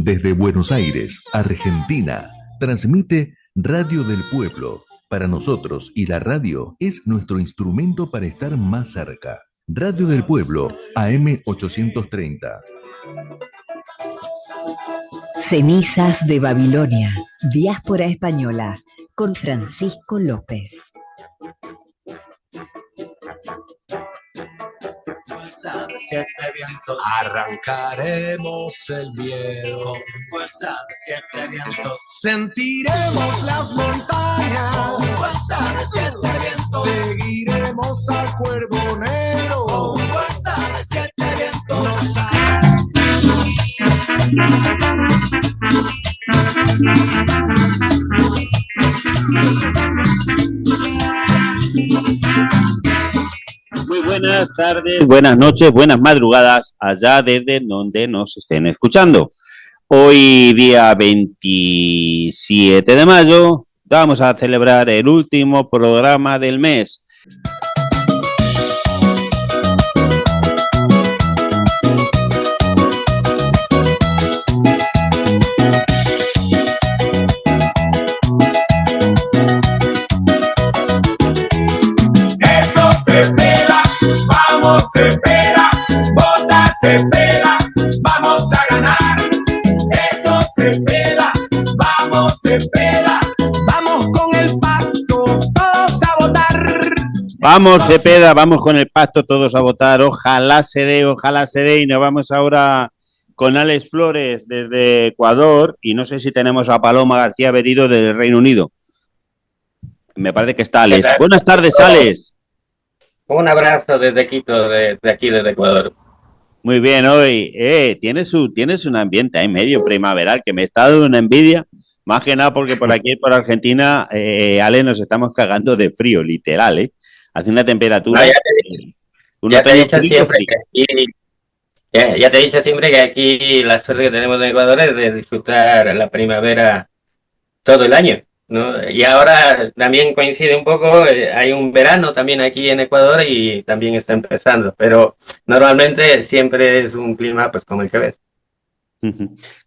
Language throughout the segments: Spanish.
Desde Buenos Aires, Argentina, transmite Radio del Pueblo. Para nosotros, y la radio es nuestro instrumento para estar más cerca. Radio del Pueblo, AM 830. Cenizas de Babilonia, Diáspora Española, con Francisco López. Fuerza de siete vientos, arrancaremos el miedo. Con fuerza de siete vientos, sentiremos las montañas. Con fuerza de siete vientos, seguiremos al cuervo negro. Con fuerza de siete vientos, Muy buenas tardes, buenas noches, buenas madrugadas, allá desde donde nos estén escuchando. Hoy, día 27 de mayo, vamos a celebrar el último programa del mes. Cepeda, vota Cepeda, vamos a ganar. Eso Cepeda, vamos Cepeda, vamos con el pacto, todos a votar. Vamos Cepeda, vamos con el pacto, todos a votar. Ojalá se dé. Y nos vamos ahora con Alex Flores desde Ecuador. Y no sé si tenemos a Paloma García Berido desde el Reino Unido. Me parece que está Alex. Buenas tardes, Alex. Un abrazo desde Quito, de aquí desde Ecuador. Muy bien, hoy tienes un ambiente ahí medio primaveral que me está dando una envidia, más que nada porque por aquí, por Argentina, Ale, nos estamos cagando de frío, literal, hace una temperatura... Ya te he dicho siempre que aquí la suerte que tenemos en Ecuador es de disfrutar la primavera todo el año, ¿no? Y ahora también coincide un poco, hay un verano también aquí en Ecuador y también está empezando, pero normalmente siempre es un clima pues como el que ves.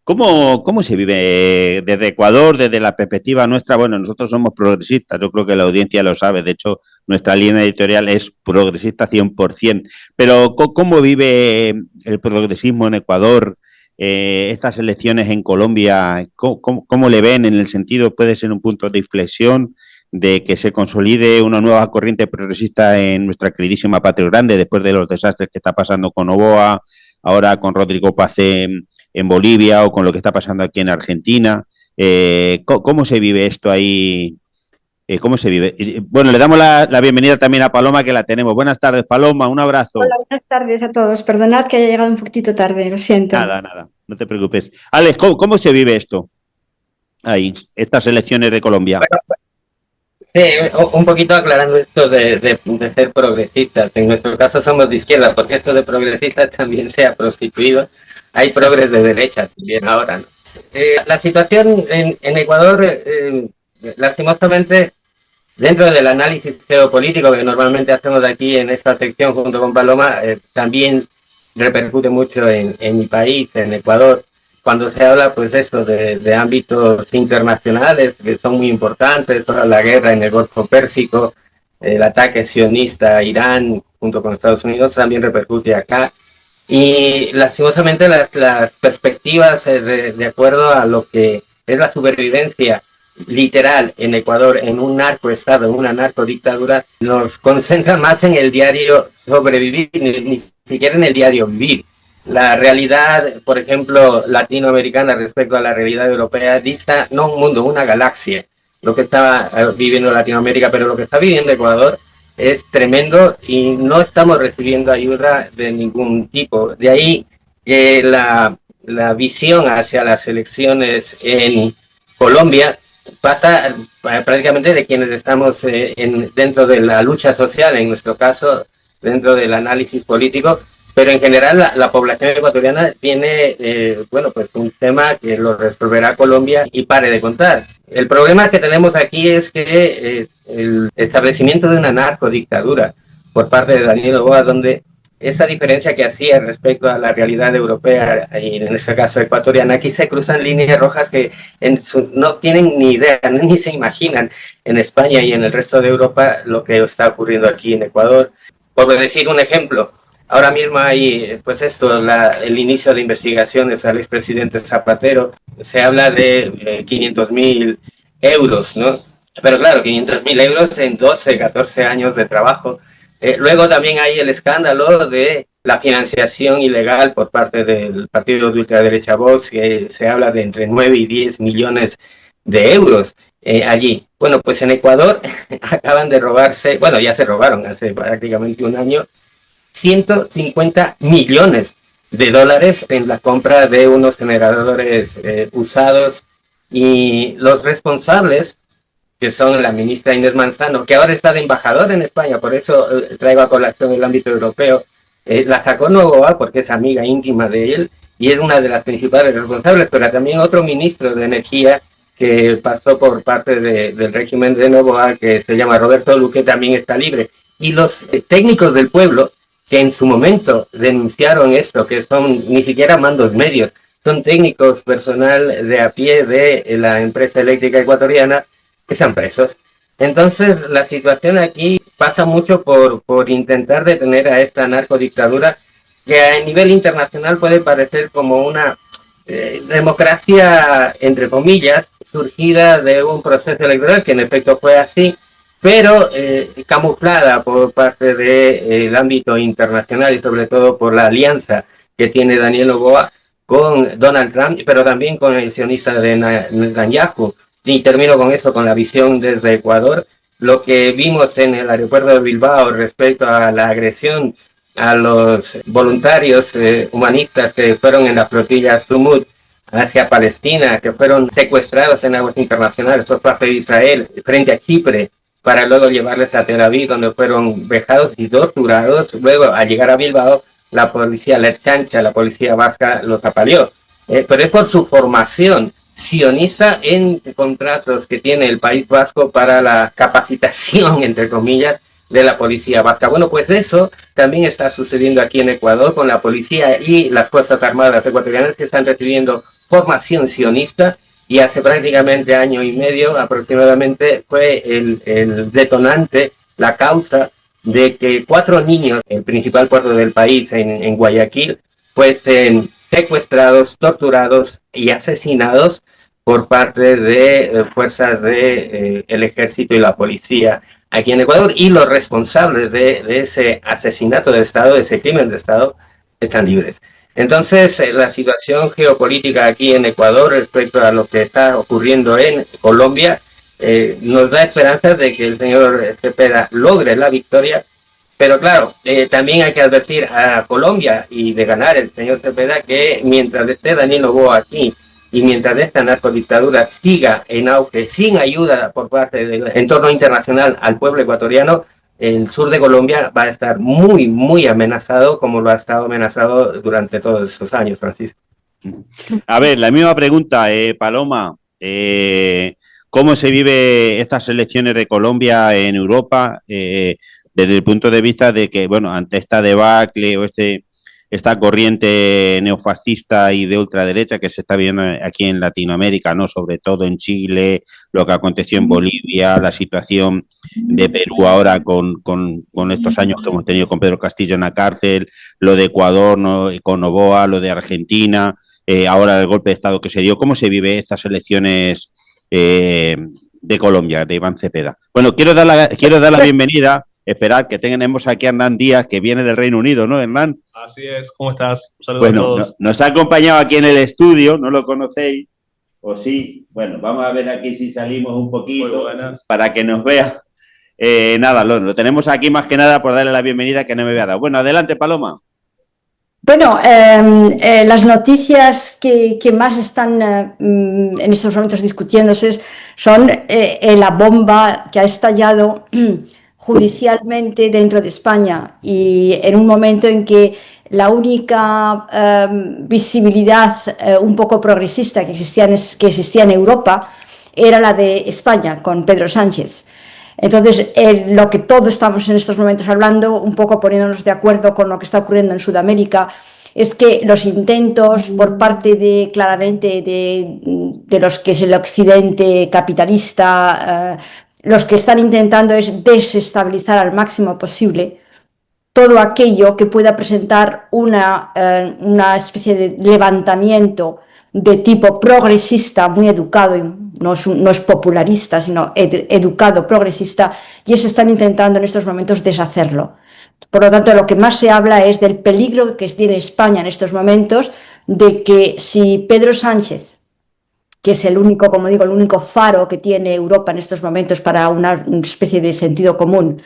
¿Cómo se vive desde Ecuador, desde la perspectiva nuestra? Bueno, nosotros somos progresistas, yo creo que la audiencia lo sabe, de hecho nuestra línea editorial es progresista 100%, pero ¿cómo vive el progresismo en Ecuador? Estas elecciones en Colombia, ¿cómo le ven en el sentido, puede ser un punto de inflexión de que se consolide una nueva corriente progresista en nuestra queridísima Patria Grande después de los desastres que está pasando con Noboa, ahora con Rodrigo Paz en Bolivia o con lo que está pasando aquí en Argentina? ¿Cómo se vive esto ahí? ¿Cómo se vive? Bueno, le damos la bienvenida también a Paloma, que la tenemos. Buenas tardes, Paloma, un abrazo. Hola, buenas tardes a todos. Perdonad que haya llegado un poquito tarde, lo siento. Nada, no te preocupes. Alex, ¿cómo se vive esto? Ahí, estas elecciones de Colombia. Bueno, sí, un poquito aclarando esto de ser progresistas. En nuestro caso somos de izquierda, porque esto de progresistas también se ha prostituido. Hay progres de derecha también ahora, ¿no? La situación en Ecuador, lastimosamente, dentro del análisis geopolítico que normalmente hacemos aquí en esta sección junto con Paloma, también repercute mucho en mi país, en Ecuador, cuando se habla pues esto de ámbitos internacionales que son muy importantes, toda la guerra en el Golfo Pérsico, el ataque sionista a Irán junto con Estados Unidos también repercute acá. Y lastimosamente las perspectivas de acuerdo a lo que es la supervivencia literal en Ecuador, en un narcoestado, en una narcodictadura, nos concentra más en el diario sobrevivir, ni siquiera en el diario vivir. La realidad, por ejemplo, latinoamericana respecto a la realidad europea dista no un mundo, una galaxia, lo que está viviendo Latinoamérica, pero lo que está viviendo Ecuador es tremendo y no estamos recibiendo ayuda de ningún tipo. De ahí la visión hacia las elecciones en Colombia pasa prácticamente de quienes estamos dentro de la lucha social, en nuestro caso, dentro del análisis político, pero en general la población ecuatoriana tiene, pues un tema que lo resolverá Colombia y pare de contar. El problema que tenemos aquí es que el establecimiento de una narcodictadura por parte de Daniel Noboa, donde esa diferencia que hacía respecto a la realidad europea y en este caso ecuatoriana. Aquí se cruzan líneas rojas que no tienen ni idea, ni se imaginan en España y en el resto de Europa lo que está ocurriendo aquí en Ecuador. Por decir un ejemplo, ahora mismo hay, pues el inicio de investigaciones al expresidente Zapatero. Se habla de 500.000 euros, ¿no? Pero claro, 500.000 euros en 12, 14 años de trabajo. Luego también hay el escándalo de la financiación ilegal por parte del partido de ultraderecha Vox, que se habla de entre 9 y 10 millones de euros allí. Bueno, pues en Ecuador acaban de robarse, bueno, ya se robaron hace prácticamente un año, 150 millones de dólares en la compra de unos generadores usados, y los responsables, que son la ministra Inés Manzano, que ahora está de embajador en España, por eso traigo a colación el ámbito europeo, la sacó Novoa porque es amiga íntima de él y es una de las principales responsables, pero también otro ministro de Energía que pasó por parte del régimen de Novoa, que se llama Roberto Luque, también está libre. Y los técnicos del pueblo, que en su momento denunciaron esto, que son ni siquiera mandos medios, son técnicos, personal de a pie de la empresa eléctrica ecuatoriana, que están presos. Entonces, la situación aquí pasa mucho por intentar detener a esta narcodictadura, que a nivel internacional puede parecer como una democracia, entre comillas, surgida de un proceso electoral, que en efecto fue así, pero camuflada por parte del ámbito internacional y sobre todo por la alianza que tiene Daniel Noboa con Donald Trump, pero también con el sionista de Netanyahu. Y termino con eso, con la visión desde Ecuador. Lo que vimos en el aeropuerto de Bilbao respecto a la agresión a los voluntarios humanistas que fueron en la flotilla Sumud hacia Palestina, que fueron secuestrados en aguas internacionales por parte de Israel frente a Chipre, para luego llevarles a Tel Aviv, donde fueron vejados y torturados. Luego, al llegar a Bilbao, la policía Lerchancha, la policía vasca, los apaleó. Pero es por su formación sionista en contratos que tiene el País Vasco para la capacitación, entre comillas, de la policía vasca. Bueno, pues eso también está sucediendo aquí en Ecuador con la policía y las Fuerzas Armadas ecuatorianas, que están recibiendo formación sionista, y hace prácticamente año y medio aproximadamente fue el detonante, la causa de que 4 niños, el principal puerto del país, en Guayaquil, pues secuestrados, torturados y asesinados por parte de fuerzas del ejército y la policía aquí en Ecuador, y los responsables de ese asesinato de Estado, de ese crimen de Estado, están libres. Entonces, la situación geopolítica aquí en Ecuador respecto a lo que está ocurriendo en Colombia nos da esperanzas de que el señor Cepeda logre la victoria. Pero claro, también hay que advertir a Colombia, y de ganar el señor Cepeda, que mientras esté Daniel Noboa aquí y mientras esta narcodictadura siga en auge, sin ayuda por parte del entorno internacional al pueblo ecuatoriano, el sur de Colombia va a estar muy, muy amenazado, como lo ha estado amenazado durante todos estos años, Francisco. A ver, la misma pregunta, Paloma. ¿Cómo se vive estas elecciones de Colombia en Europa desde el punto de vista de que, bueno, ante esta debacle o esta corriente neofascista y de ultraderecha que se está viendo aquí en Latinoamérica, ¿no? Sobre todo en Chile, lo que aconteció en Bolivia, la situación de Perú ahora con estos años que hemos tenido con Pedro Castillo en la cárcel, lo de Ecuador, ¿no? Con Noboa, lo de Argentina, ahora el golpe de Estado que se dio. ¿Cómo se vive estas elecciones de Colombia, de Iván Cepeda? Bueno, quiero dar la bienvenida. Esperar que tenemos aquí a Hernán Díaz, que viene del Reino Unido, ¿no, Hernán? Así es, ¿cómo estás? Un saludo bueno, a todos. Nos ha acompañado aquí en el estudio, ¿no lo conocéis? ¿O sí? Bueno, vamos a ver aquí si salimos un poquito para que nos vea. Nada, lo tenemos aquí más que nada por darle la bienvenida que no me había dado. Bueno, adelante, Paloma. Bueno, las noticias que más están en estos momentos discutiéndose son la bomba que ha estallado judicialmente dentro de España, y en un momento en que la única visibilidad un poco progresista que existía en Europa era la de España, con Pedro Sánchez. Entonces, lo que todos estamos en estos momentos hablando, un poco poniéndonos de acuerdo con lo que está ocurriendo en Sudamérica, es que los intentos por parte de, claramente, de los que es el occidente capitalista, los que están intentando es desestabilizar al máximo posible todo aquello que pueda presentar una especie de levantamiento de tipo progresista, muy educado, y no es popularista, sino educado, progresista, y eso están intentando en estos momentos deshacerlo. Por lo tanto, lo que más se habla es del peligro que tiene España en estos momentos, de que si Pedro Sánchez, que es el único, como digo, el único faro que tiene Europa en estos momentos para una especie de sentido común,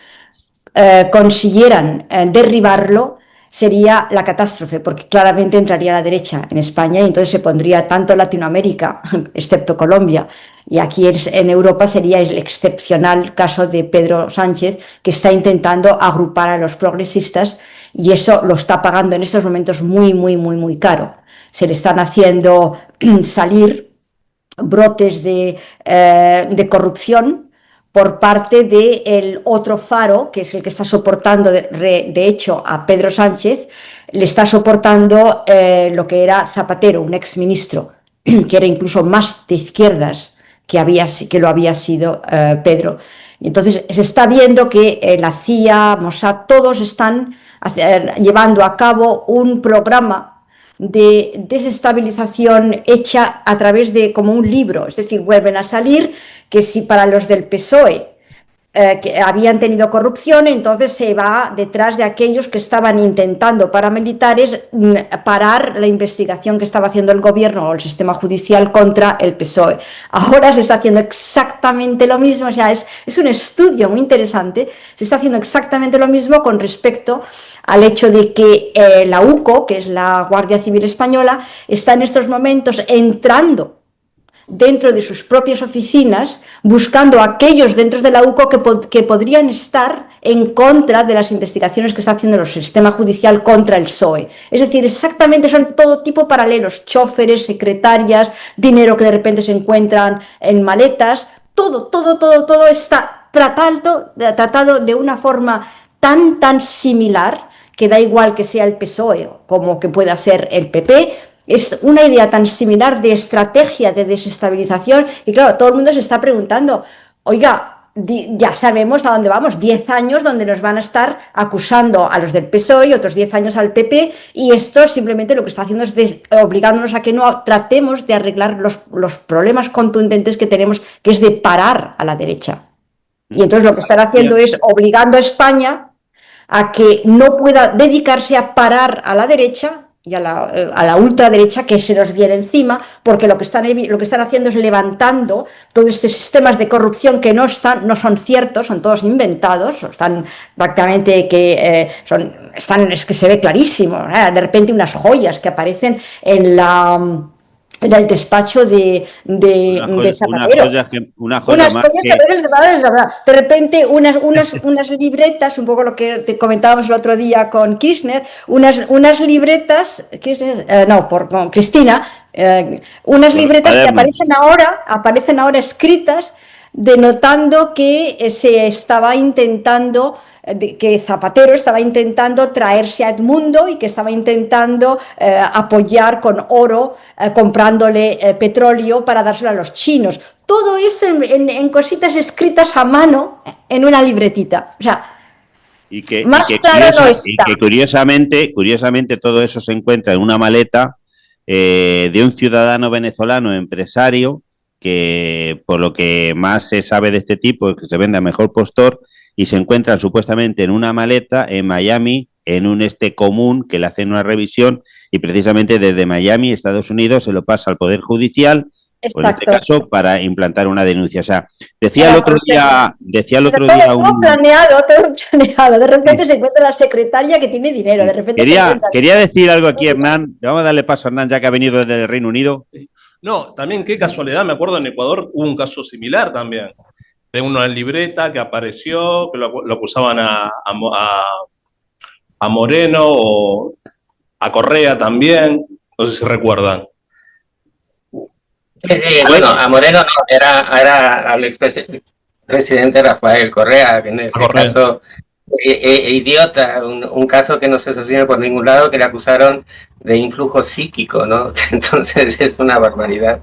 consiguieran derribarlo, sería la catástrofe, porque claramente entraría la derecha en España y entonces se pondría tanto Latinoamérica, excepto Colombia, y aquí en Europa sería el excepcional caso de Pedro Sánchez, que está intentando agrupar a los progresistas, y eso lo está pagando en estos momentos muy, muy, muy, muy caro. Se le están haciendo salir brotes de corrupción por parte del otro faro, que es el que está soportando, de hecho, a Pedro Sánchez, le está soportando lo que era Zapatero, un exministro, que era incluso más de izquierdas que lo había sido Pedro. Y entonces se está viendo que la CIA, Mossad, todos están llevando a cabo un programa de desestabilización hecha a través de como un libro, es decir, vuelven a salir que si para los del PSOE que habían tenido corrupción, entonces se va detrás de aquellos que estaban intentando, paramilitares, parar la investigación que estaba haciendo el gobierno o el sistema judicial contra el PSOE. Ahora se está haciendo exactamente lo mismo, o sea, es un estudio muy interesante, se está haciendo exactamente lo mismo con respecto al hecho de que la UCO, que es la Guardia Civil Española, está en estos momentos entrando dentro de sus propias oficinas, buscando a aquellos dentro de la UCO que podrían estar en contra de las investigaciones que está haciendo el sistema judicial contra el PSOE. Es decir, exactamente son todo tipo paralelos, choferes, secretarias, dinero que de repente se encuentran en maletas, todo está tratado de una forma tan similar, que da igual que sea el PSOE como que pueda ser el PP. Es una idea tan similar de estrategia de desestabilización y claro, todo el mundo se está preguntando, oiga, ya sabemos a dónde vamos, 10 años donde nos van a estar acusando a los del PSOE y otros 10 años al PP, y esto simplemente lo que está haciendo es obligándonos a que no tratemos de arreglar los problemas contundentes que tenemos, que es de parar a la derecha. Y entonces lo que están haciendo es obligando a España a que no pueda dedicarse a parar a la derecha y a la ultraderecha que se nos viene encima, porque lo que están haciendo es levantando todos estos sistemas de corrupción que no son ciertos, son todos inventados, están prácticamente es que se ve clarísimo, de repente unas joyas que aparecen en el despacho de Zapatero. Unas joyas De repente unas libretas, un poco lo que te comentábamos el otro día con Kirchner, unas libretas, con Cristina, unas libretas que aparecen ahora escritas, denotando que se estaba intentando, que Zapatero estaba intentando traerse a Edmundo y que estaba intentando apoyar con oro, comprándole petróleo para dárselo a los chinos. Todo eso en cositas escritas a mano en una libretita. O sea, curiosamente todo eso se encuentra en una maleta de un ciudadano venezolano empresario que, por lo que más se sabe de este tipo, es que se vende a mejor postor, y se encuentra supuestamente en una maleta en Miami, en un común, que le hacen una revisión, y precisamente desde Miami, Estados Unidos, se lo pasa al Poder Judicial, en este caso, para implantar una denuncia. O sea, decía el otro día todo planeado. De repente se encuentra la secretaria que tiene dinero. De repente quería decir algo aquí, Hernán. Vamos a darle paso a Hernán, ya que ha venido desde el Reino Unido. No, también qué casualidad, me acuerdo en Ecuador hubo un caso similar también, de una libreta que apareció, que lo acusaban a Moreno o a Correa también, no sé si recuerdan. Sí, bueno, a Moreno no, era al presidente Rafael Correa, que en ese caso idiota, un caso que no se sostiene por ningún lado, que le acusaron de influjo psíquico, ¿no? Entonces es una barbaridad.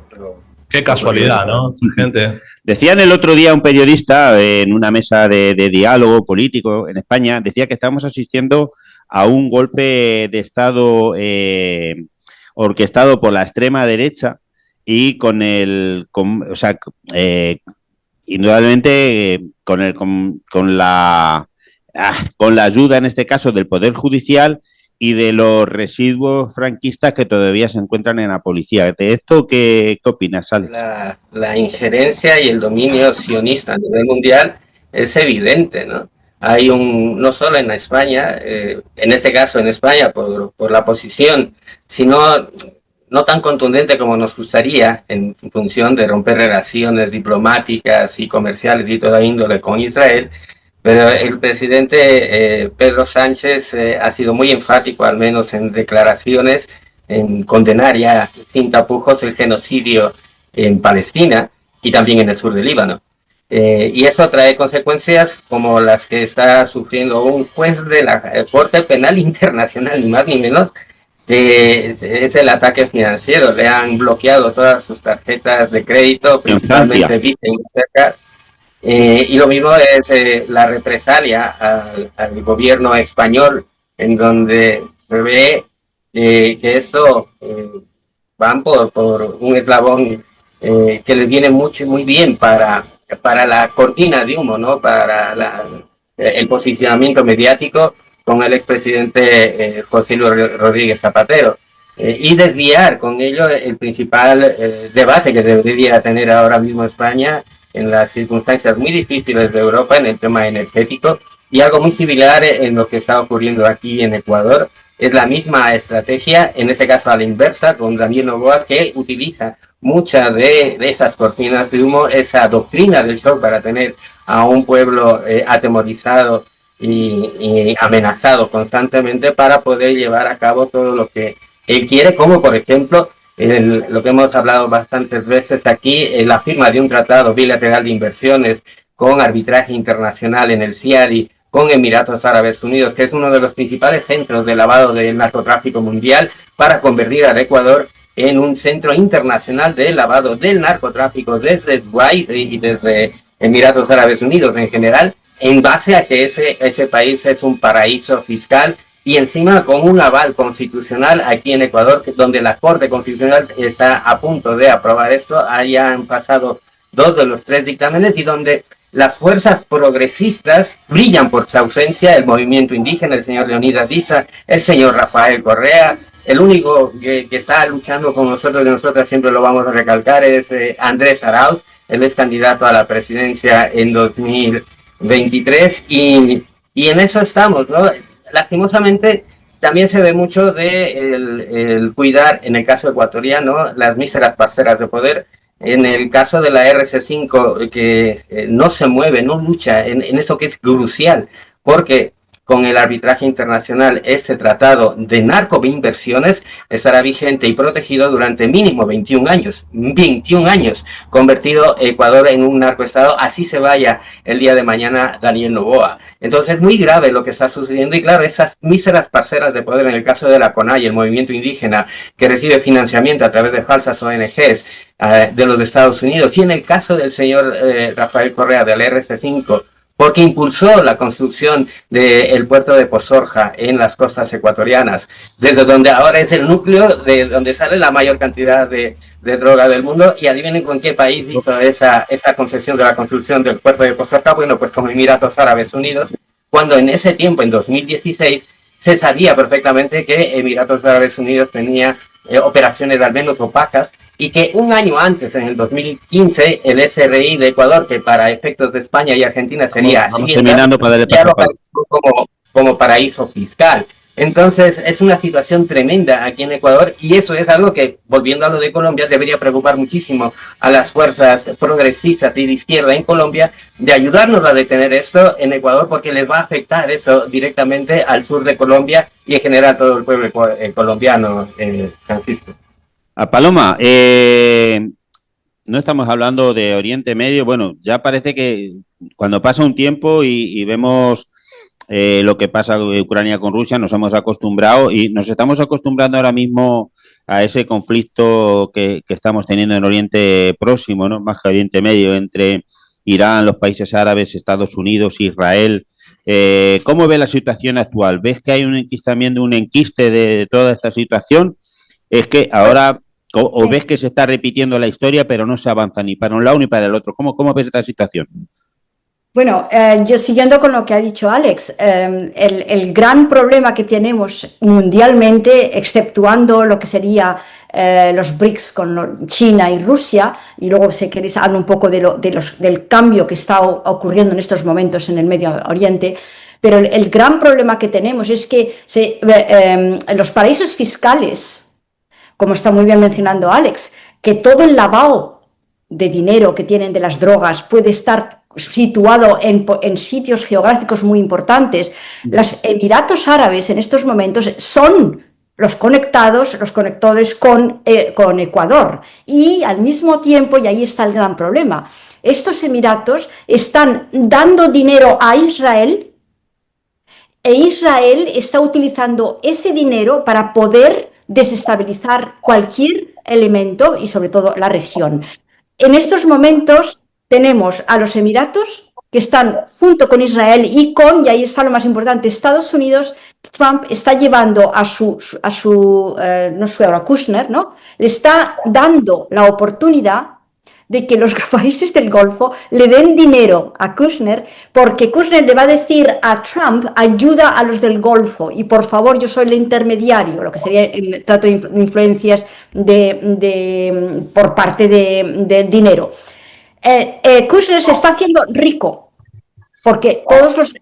Qué casualidad, ¿no? Gente. Decían el otro día un periodista en una mesa de diálogo político en España, decía que estamos asistiendo a un golpe de Estado orquestado por la extrema derecha y indudablemente con la ayuda, en este caso, del Poder Judicial y de los residuos franquistas que todavía se encuentran en la policía. ¿De esto qué opinas, Alex? La injerencia y el dominio sionista a nivel mundial es evidente, ¿no? Hay no solo en España, en este caso en España por la posición, sino no tan contundente como nos gustaría en función de romper relaciones diplomáticas y comerciales y toda índole con Israel, pero el presidente Pedro Sánchez ha sido muy enfático, al menos en declaraciones, en condenar ya sin tapujos el genocidio en Palestina y también en el sur del Líbano. Y eso trae consecuencias como las que está sufriendo un juez de la Corte Penal Internacional, ni más ni menos. Es el ataque financiero. Le han bloqueado todas sus tarjetas de crédito, principalmente Visa y Mastercard. Y lo mismo es la represalia al gobierno español, en donde se ve que esto van por un eslabón que les viene muy bien para la cortina de humo, ¿no? Para el posicionamiento mediático con el expresidente José Luis Rodríguez Zapatero, y desviar con ello el principal debate que debería tener ahora mismo España en las circunstancias muy difíciles de Europa en el tema energético, y algo muy similar en lo que está ocurriendo aquí en Ecuador. Es la misma estrategia, en ese caso a la inversa, con Daniel Noboa, que utiliza muchas de esas cortinas de humo, esa doctrina del shock para tener a un pueblo atemorizado y amenazado constantemente para poder llevar a cabo todo lo que él quiere, como por ejemplo lo que hemos hablado bastantes veces aquí, la firma de un tratado bilateral de inversiones con arbitraje internacional en el CIADI con Emiratos Árabes Unidos, que es uno de los principales centros de lavado del narcotráfico mundial, para convertir al Ecuador en un centro internacional de lavado del narcotráfico desde Dubái y desde Emiratos Árabes Unidos en general, en base a que ese país es un paraíso fiscal, y encima con un aval constitucional aquí en Ecuador, donde la Corte Constitucional está a punto de aprobar esto. Hayan pasado 2 de los 3 dictámenes, y donde las fuerzas progresistas brillan por su ausencia: el movimiento indígena, el señor Leonidas Diza, el señor Rafael Correa. El único que está luchando con nosotros y nosotras, siempre lo vamos a recalcar, es Andrés Arauz. Él es candidato a la presidencia en 2023, y en eso estamos, ¿no? Lastimosamente también se ve mucho de el cuidar, en el caso ecuatoriano, las míseras parcelas de poder. En el caso de la RC5, que no se mueve, no lucha en esto que es crucial, porque con el arbitraje internacional ese tratado de narcoinversiones estará vigente y protegido durante mínimo 21 años. 21 años, convertido Ecuador en un narcoestado, así se vaya el día de mañana Daniel Noboa. Entonces es muy grave lo que está sucediendo, y claro, esas míseras parcelas de poder, en el caso de la CONAIE, el movimiento indígena, que recibe financiamiento a través de falsas ONGs de los Estados Unidos, y en el caso del señor Rafael Correa del RC5, porque impulsó la construcción del puerto de Pozorja en las costas ecuatorianas, desde donde ahora es el núcleo de donde sale la mayor cantidad de droga del mundo. Y adivinen con qué país hizo esa concesión de la construcción del puerto de Pozorja. Bueno, pues con Emiratos Árabes Unidos, cuando en ese tiempo, en 2016, se sabía perfectamente que Emiratos Árabes Unidos tenía operaciones al menos opacas, y que un año antes, en el 2015, el SRI de Ecuador, que para efectos de España y Argentina sería ya lo calificó como paraíso fiscal. Entonces es una situación tremenda aquí en Ecuador, y eso es algo que, volviendo a lo de Colombia, debería preocupar muchísimo a las fuerzas progresistas y de izquierda en Colombia, de ayudarnos a detener esto en Ecuador, porque les va a afectar eso directamente al sur de Colombia y en general a todo el pueblo colombiano, Francisco. A Paloma, no estamos hablando de Oriente Medio. Bueno, ya parece que cuando pasa un tiempo y vemos lo que pasa en Ucrania con Rusia, nos hemos acostumbrado y nos estamos acostumbrando ahora mismo a ese conflicto que estamos teniendo en Oriente Próximo, ¿no? Más que Oriente Medio, entre Irán, los países árabes, Estados Unidos, Israel. ¿Cómo ves la situación actual? ¿Ves que hay un enquiste de toda esta situación? Es que ahora, o ves que se está repitiendo la historia, pero no se avanza ni para un lado ni para el otro. ¿Cómo ves esta situación? Bueno, yo siguiendo con lo que ha dicho Alex, el gran problema que tenemos mundialmente, exceptuando lo que sería los BRICS con China y Rusia, y luego si queréis hablo un poco del cambio que está ocurriendo en estos momentos en el Medio Oriente, pero el gran problema que tenemos es que los paraísos fiscales, como está muy bien mencionando Alex, que todo el lavado de dinero que tienen de las drogas puede estar situado en sitios geográficos muy importantes. Los Emiratos Árabes en estos momentos son los conectores con Ecuador, y al mismo tiempo, y ahí está el gran problema, estos Emiratos están dando dinero a Israel, e Israel está utilizando ese dinero para poder desestabilizar cualquier elemento y sobre todo la región. En estos momentos tenemos a los Emiratos que están junto con Israel y ahí está lo más importante, Estados Unidos. Trump está llevando a Kushner, ¿no? Le está dando la oportunidad de que los países del Golfo le den dinero a Kushner, porque Kushner le va a decir a Trump: ayuda a los del Golfo y por favor yo soy el intermediario, lo que sería el trato de influencias por parte del dinero. Kushner se está haciendo rico porque todos los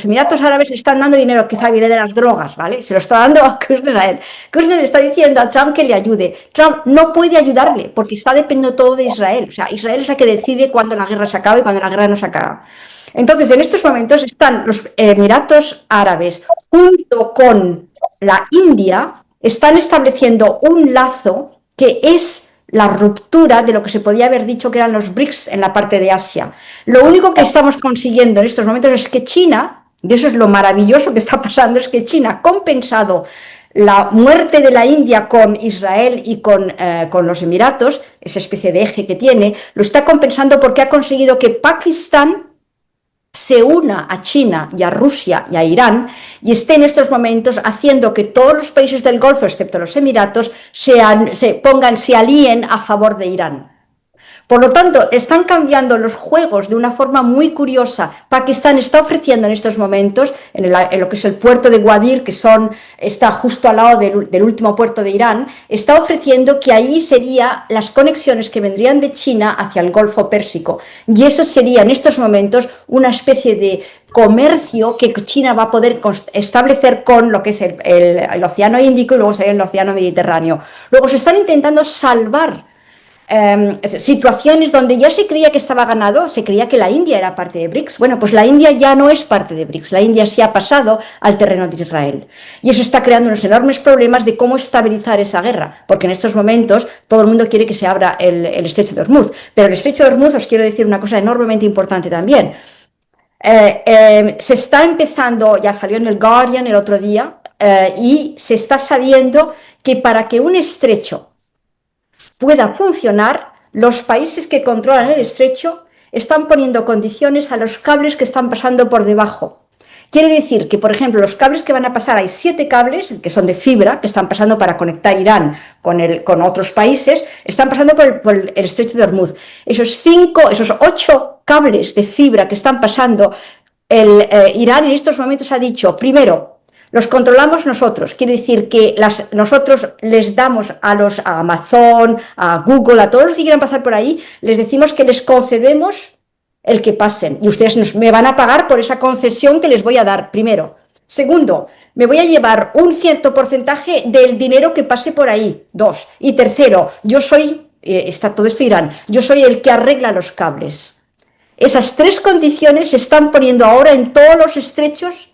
Emiratos Árabes le están dando dinero, quizá viene de las drogas, ¿vale? Se lo está dando a Kushner a él. Kushner le está diciendo a Trump que le ayude. Trump no puede ayudarle porque está dependiendo todo de Israel. O sea, Israel es la que decide cuándo la guerra se acaba y cuándo la guerra no se acaba. Entonces, en estos momentos están los Emiratos Árabes junto con la India, están estableciendo un lazo que es la ruptura de lo que se podía haber dicho que eran los BRICS en la parte de Asia. Lo único que estamos consiguiendo en estos momentos es que China, y eso es lo maravilloso que está pasando, es que China ha compensado la muerte de la India con Israel y con los Emiratos, esa especie de eje que tiene, lo está compensando porque ha conseguido que Pakistán se una a China y a Rusia y a Irán y esté en estos momentos haciendo que todos los países del Golfo, excepto los Emiratos, se alíen a favor de Irán. Por lo tanto, están cambiando los juegos de una forma muy curiosa. Pakistán está ofreciendo en estos momentos, en lo que es el puerto de Gwadir, que está justo al lado del último puerto de Irán, está ofreciendo que ahí serían las conexiones que vendrían de China hacia el Golfo Pérsico. Y eso sería en estos momentos una especie de comercio que China va a poder establecer con lo que es el Océano Índico y luego sería el Océano Mediterráneo. Luego se están intentando salvar situaciones donde ya se creía que estaba ganado, se creía que la India era parte de BRICS. Bueno, pues la India ya no es parte de BRICS, la India se ha pasado al terreno de Israel. Y eso está creando unos enormes problemas de cómo estabilizar esa guerra, porque en estos momentos todo el mundo quiere que se abra el estrecho de Hormuz. Pero el estrecho de Hormuz, os quiero decir una cosa enormemente importante también. Se está empezando, ya salió en el Guardian el otro día, y se está sabiendo que para que un estrecho pueda funcionar, los países que controlan el estrecho están poniendo condiciones a los cables que están pasando por debajo. Quiere decir que, por ejemplo, los cables que van a pasar, hay 7 cables que son de fibra, que están pasando para conectar Irán con otros países, están pasando por el estrecho de Hormuz. Esos 8 cables de fibra que están pasando, Irán en estos momentos ha dicho, primero, los controlamos nosotros, quiere decir que nosotros les damos a Amazon, a Google, a todos los que quieran pasar por ahí, les decimos que les concedemos el que pasen y ustedes me van a pagar por esa concesión que les voy a dar, primero. Segundo, me voy a llevar un cierto porcentaje del dinero que pase por ahí, 2. Y tercero, yo soy, está todo esto Irán, yo soy el que arregla los cables. Esas 3 condiciones se están poniendo ahora en todos los estrechos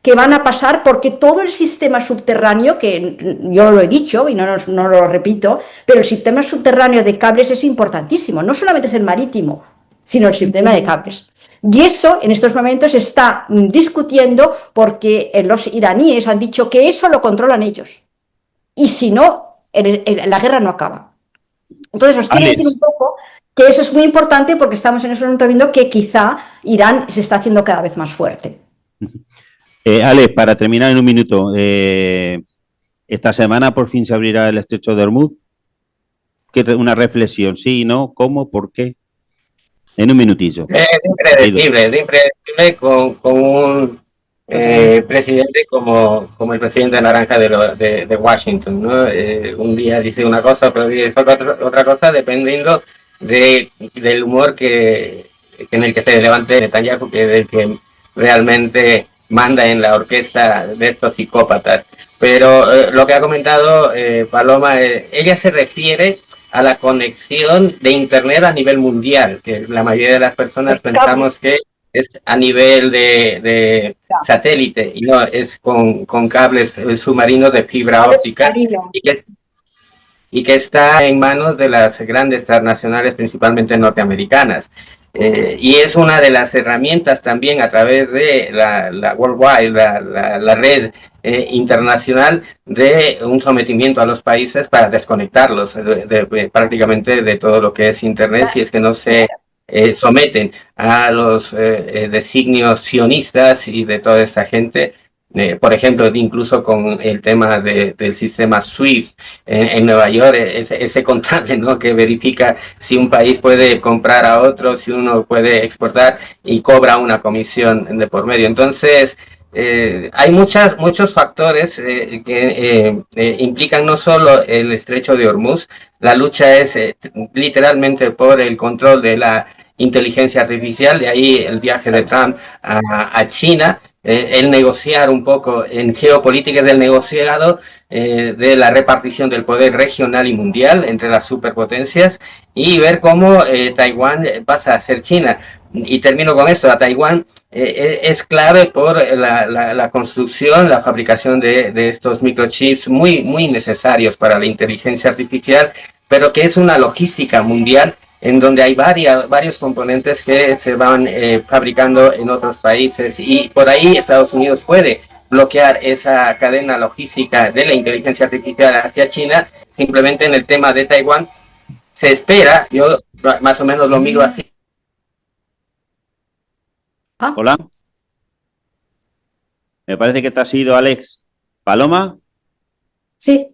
que van a pasar porque todo el sistema subterráneo, que yo lo he dicho y no lo repito, pero el sistema subterráneo de cables es importantísimo, no solamente es el marítimo, sino el sistema de cables. Y eso en estos momentos se está discutiendo porque los iraníes han dicho que eso lo controlan ellos. Y si no, la guerra no acaba. Entonces os quiero decir un poco que eso es muy importante porque estamos en ese momento viendo que quizá Irán se está haciendo cada vez más fuerte. Alex, para terminar en un minuto, esta semana por fin se abrirá el estrecho de Hormuz. Una reflexión, sí, ¿no? ¿Cómo? ¿Por qué? En un minutillo. Es impredecible con un presidente como el presidente naranja de Washington, ¿no? Un día dice una cosa, otro día dice otra cosa, dependiendo del humor en el que se levante Netanyahu, que es el que realmente manda en la orquesta de estos psicópatas. Pero lo que ha comentado Paloma, ella se refiere a la conexión de Internet a nivel mundial, que la mayoría de las personas pensamos que es a nivel de satélite, y no, es con cables submarinos de fibra óptica, y que está en manos de las grandes transnacionales, principalmente norteamericanas. Y es una de las herramientas también a través de la Worldwide, la red internacional, de un sometimiento a los países para desconectarlos prácticamente de todo lo que es Internet, si es que no se someten a los designios sionistas y de toda esta gente. Por ejemplo, incluso con el tema del sistema SWIFT en Nueva York, ese contable, ¿no?, que verifica si un país puede comprar a otro, si uno puede exportar, y cobra una comisión de por medio. Entonces, hay muchos factores que implican no solo el estrecho de Hormuz. La lucha es literalmente por el control de la inteligencia artificial, de ahí el viaje de Trump a China. El negociar un poco en geopolítica del negociado de la repartición del poder regional y mundial entre las superpotencias, y ver cómo Taiwán pasa a ser China. Y termino con esto. A Taiwán es clave por la construcción, la fabricación de estos microchips muy, muy necesarios para la inteligencia artificial, pero que es una logística mundial en donde hay varios componentes que se van fabricando en otros países, y por ahí Estados Unidos puede bloquear esa cadena logística de la inteligencia artificial hacia China. Simplemente en el tema de Taiwán se espera, yo más o menos lo miro así. Hola. Me parece que te has ido, Alex. ¿Paloma? Sí.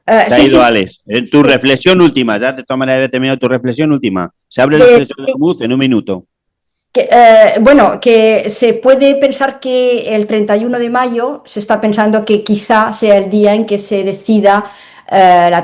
Se ha ido Alex. Tu reflexión última, ya de todas maneras debe terminar tu reflexión última. Se abre el estrecho de Hormuz en un minuto. Bueno, que se puede pensar que el 31 de mayo se está pensando que quizá sea el día en que se decida,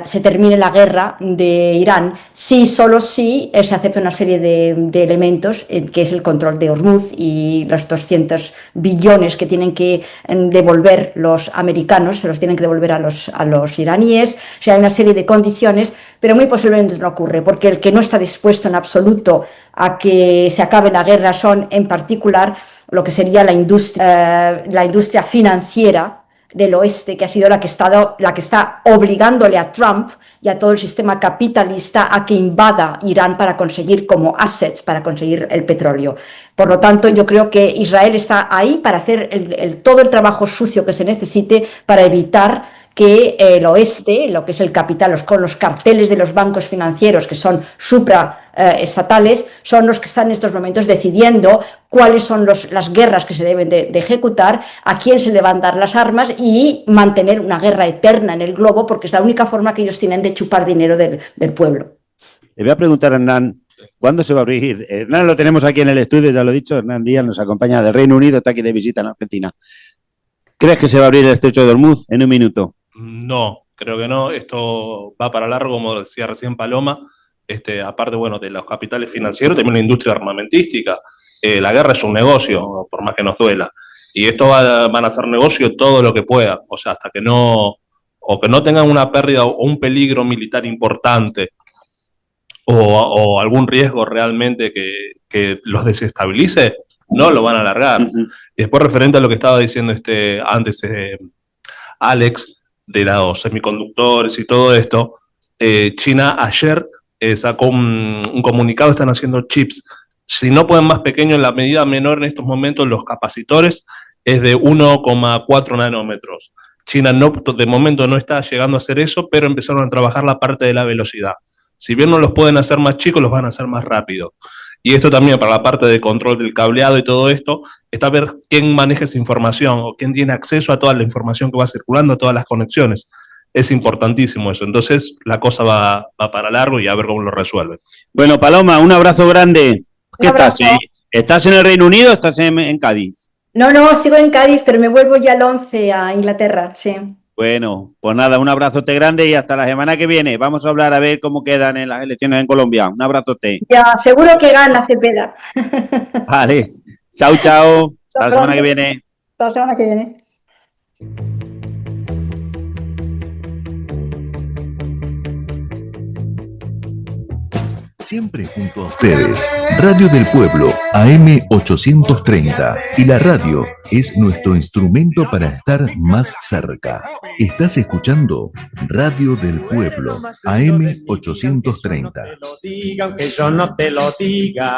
se termine la guerra de Irán, solo si se acepta una serie de elementos, que es el control de Hormuz y los 200 billones que tienen que devolver los americanos, se los tienen que devolver a los iraníes. O sea, hay una serie de condiciones, pero muy posiblemente no ocurre, porque el que no está dispuesto en absoluto a que se acabe la guerra son, en particular, lo que sería la industria financiera del oeste, que ha sido la que está obligándole a Trump y a todo el sistema capitalista a que invada Irán para conseguir como assets, para conseguir el petróleo. Por lo tanto, yo creo que Israel está ahí para hacer todo el trabajo sucio que se necesite para evitar que el oeste, lo que es el capital, con los carteles de los bancos financieros, que son supraestatales, son los que están en estos momentos decidiendo cuáles son las guerras que se deben de ejecutar, a quién se le van a dar las armas, y mantener una guerra eterna en el globo, porque es la única forma que ellos tienen de chupar dinero del pueblo. Le voy a preguntar a Hernán, ¿cuándo se va a abrir? Hernán lo tenemos aquí en el estudio, ya lo he dicho. Hernán Díaz nos acompaña del Reino Unido, está aquí de visita en Argentina. ¿Crees que se va a abrir el estrecho de Hormuz en un minuto? No, creo que no. Esto va para largo, como decía recién Paloma. Aparte, bueno, de los capitales financieros, también la industria armamentística. La guerra es un negocio, por más que nos duela. Y esto van a hacer negocio todo lo que puedan. O sea, hasta que no tengan una pérdida o un peligro militar importante, o algún riesgo realmente que los desestabilice, no lo van a alargar. Ujú. Y después, referente a lo que estaba diciendo antes Alex, de los semiconductores y todo esto, China ayer sacó un comunicado, están haciendo chips, si no pueden más pequeños, la medida menor en estos momentos, los capacitores, es de 1,4 nanómetros. China de momento no está llegando a hacer eso, pero empezaron a trabajar la parte de la velocidad. Si bien no los pueden hacer más chicos, los van a hacer más rápido. Y esto también para la parte de control del cableado y todo esto, está a ver quién maneja esa información o quién tiene acceso a toda la información que va circulando, a todas las conexiones. Es importantísimo eso. Entonces la cosa va para largo y a ver cómo lo resuelven. Bueno, Paloma, un abrazo grande. ¿Qué estás? ¿Estás en el Reino Unido o estás en Cádiz? No, sigo en Cádiz, pero me vuelvo ya el 11 a Inglaterra, sí. Bueno, pues nada, un abrazote grande y hasta la semana que viene. Vamos a hablar a ver cómo quedan en las elecciones en Colombia. Un abrazote. Ya, seguro que gana Cepeda. Vale. Chao, chao. Hasta la semana que viene. Hasta la semana que viene. Siempre junto a ustedes. Radio del Pueblo, AM 830. Y la radio es nuestro instrumento para estar más cerca. Estás escuchando Radio del Pueblo, AM 830. Aunque yo no te lo diga.